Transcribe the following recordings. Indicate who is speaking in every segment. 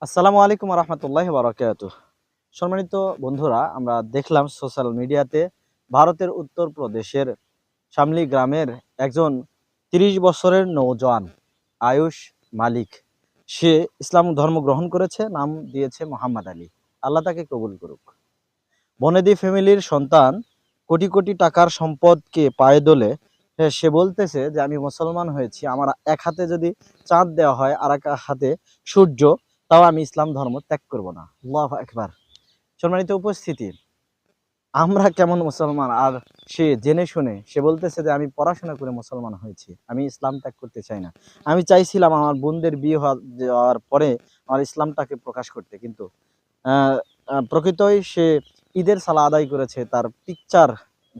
Speaker 1: আসসালামু আলাইকুম রহমতুল্লাহ বারাকাতুহ। সম্মানিত বন্ধুরা, আমরা দেখলাম সোশ্যাল মিডিয়াতে ভারতের উত্তরপ্রদেশের শামলি গ্রামের একজন ৩০ বছরের নৌজওয়ান আয়ুষ মালিক, সে ইসলাম ধর্ম গ্রহণ করেছে, নাম দিয়েছে মোহাম্মদ আলী। আল্লাহ তাকে কবুল করুক। বনেদি ফ্যামিলির সন্তান, কোটি কোটি টাকার সম্পদকে পায়ে দোলে সে বলতেছে যে আমি মুসলমান হয়েছি, আমার এক হাতে যদি চাঁদ দেওয়া হয় আর এক হাতে সূর্য, তাও আমি ইসলাম ধর্ম ত্যাগ করব না। আল্লাহু আকবার। সম্মানিত উপস্থিতি, আমরা কেমন মুসলমান? আর সে জেনে শুনে সে বলতেছে যে আমি পড়াশোনা করে মুসলমান হয়েছি, আমি ইসলাম ত্যাগ করতে চাই না। আমি চাইছিলাম আমার বোনদের বিয়ে যাওয়ার পরে আমার ইসলামটাকে প্রকাশ করতে, কিন্তু প্রকৃতই সে ঈদের সালাহ আদায় করেছে। তার পিকচার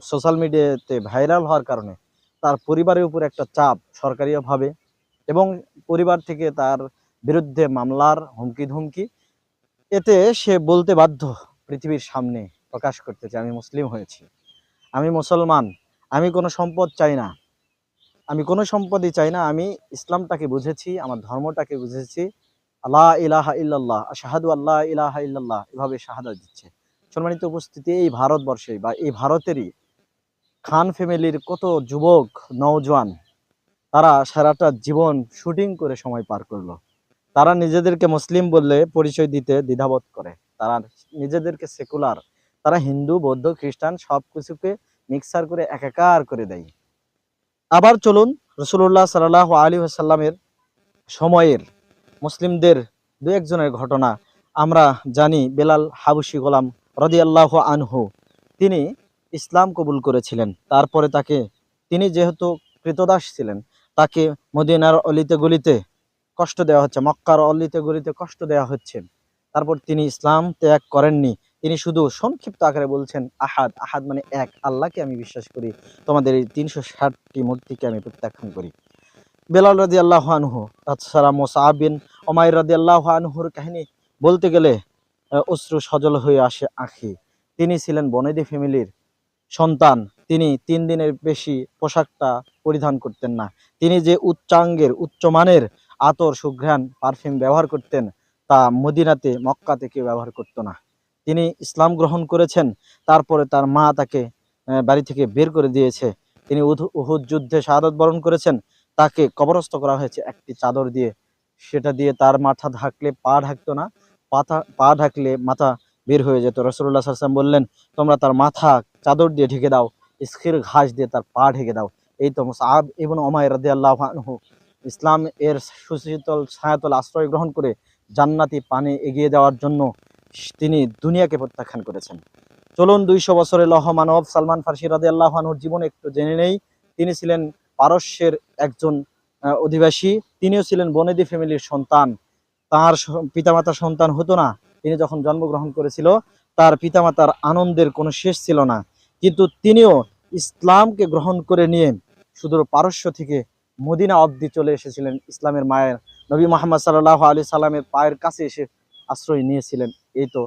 Speaker 1: সোশ্যাল মিডিয়াতে ভাইরাল হওয়ার কারণে তার পরিবারের উপর একটা চাপ সরকারিভাবে, এবং পরিবার থেকে তার বিরুদ্ধে মামলার হুমকি ধুমকি। এতে সে বলতে বাধ্য, পৃথিবীর সামনে প্রকাশ করতেছে আমি মুসলিম হয়েছি, আমি মুসলমান, আমি কোনো সম্পদ চাই না, আমি কোনো সম্পদই চাই না, আমি ইসলামটাকে বুঝেছি, আমার ধর্মটাকে বুঝেছি। আল্লাহ ইলাহা ইল্লাল্লাহ, আশহাদু আল্লাহ ইলাহা ইল্লাল্লাহ, এভাবে শাহাদাত দিচ্ছে। সম্মানিত উপস্থিতি, এই ভারতবর্ষে বা এই ভারতেরই খান ফ্যামিলির কত যুবক নওজোয়ান, তারা সারাটা জীবন শুটিং করে সময় পার করলো। তারা নিজেদেরকে মুসলিম বললে পরিচয় দিতে দ্বিধাবোধ করে, তারা নিজেদেরকে সেকুলার, তারা হিন্দু বৌদ্ধ খ্রিস্টান সব কিছুকে মিক্সার করে একাকার করে দেয়। আবার চলুন রাসূলুল্লাহ সাল্লাল্লাহু আলাইহি ওয়াসাল্লামের সময়ের মুসলিমদের দু একজনের ঘটনা আমরা জানি। বেলাল হাবশী গোলাম রাদিয়াল্লাহু আনহু, তিনি ইসলাম কবুল করেছিলেন। তারপরে তিনি যেহেতু কৃতদাস ছিলেন, তাকে মদিনার অলিতে গলিতে কষ্ট দেওয়া হচ্ছে, মক্কার অলিতে গলিতে কষ্ট দেওয়া হচ্ছে। তারপর তিনি ইসলাম ত্যাগ করেননি, তিনি শুধু সংক্ষিপ্ত আকারে বলছেন আহাদ। আহাদ মানে এক, আল্লাহকে আমি বিশ্বাস করি, তোমাদের এই ৩৬০টি মূর্তিকে আমি প্রত্যাখ্যান করি। বেলাল রাদিয়াল্লাহু আনহু, তাছাড়া মুসআব বিন উমাইর রাদিয়াল্লাহু আনহুর কাহিনী বলতে গেলে অশ্রু সজল হয়ে আসে আঁখি। তিনি ছিলেন বনেদি ফ্যামিলির সন্তান, তিনি ৩ দিনের বেশি পোশাকটা পরিধান করতেন না। তিনি যে উচ্চাঙ্গের উচ্চমানের আতর সুঘ্রাণ পারফিউম ব্যবহার করতেন, তা মদিনাতে মক্কাতে কেউ ব্যবহার করতো না। তিনি ইসলাম গ্রহণ করেছেন, তারপরে তার মা তাকে বাড়ি থেকে বের করে দিয়েছে। তিনি উহুদ যুদ্ধে শাহাদাত বরণ করেছেন, তাকে কবরস্থ করা হয়েছে একটি চাদর দিয়ে, সেটা দিয়ে তার মাথা ঢাকলে পা ঢাকতো না, পা ঢাকলে মাথা বের হয়ে যেত। রাসূলুল্লাহ সাল্লাল্লাহু আলাইহি ওয়াসাল্লাম বললেন, তোমরা তার মাথা চাদর দিয়ে ঢেকে দাও, ইসখির ঘাস দিয়ে তার পা ঢেকে দাও। এই তো মুসআব ইবনে উমাইর রাদিয়াল্লাহু আনহু ইসলাম এর সুশীতল ছায়াতল আশ্রয় গ্রহণ করে জান্নাতি পানে এগিয়ে যাওয়ার জন্য তিনি দুনিয়াকে প্রত্যাখ্যান করেছেন। চলুন ২০০ বছরের লৌহ মানব সালমান ফার্সি রাদিয়াল্লাহু আনহুর জীবন একটু জেনে নেই। তিনি ছিলেন পারস্যের একজন অধিবাসী, তিনিও ছিলেন বনেদি ফ্যামিলির সন্তান। তার পিতামাতার সন্তান হতো না। তিনি যখন জন্মগ্রহণ করেছিল, তার পিতামাতার আনন্দের কোনো শেষ ছিল না, কিন্তু তিনিও ইসলামকে গ্রহণ করে নিয়ে সুদূর পারস্য থেকে মদিনা অবধি চলে এসেছিলেন। ইসলামের মায়ের নবী মুহাম্মদ সাল্লাল্লাহু আলাইহি সাল্লামের পায়ের কাছে এসে আশ্রয় নিয়েছিলেন। এই তো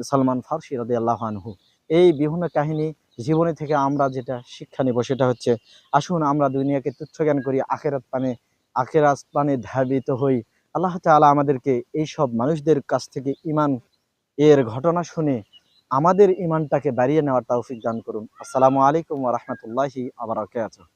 Speaker 1: সালমান ফার্সি রাদিয়াল্লাহু আনহু। এই বিভিন্ন কাহিনী জীবনী থেকে আমরা যেটা শিক্ষা নেব সেটা হচ্ছে, আসুন আমরা দুনিয়াকে তুচ্ছ জ্ঞান করি, আখেরাত পানে ধাবিত হই। আল্লাহ তাআলা আমাদেরকে এই সব মানুষদের কাছ থেকে ঈমান এর ঘটনা শুনে আমাদের ঈমানটাকে বাড়িয়ে নেওয়ার তৌফিক দান করুন। আসসালামু আলাইকুম ওয়া রাহমাতুল্লাহি ওয়া বারাকাতুহু।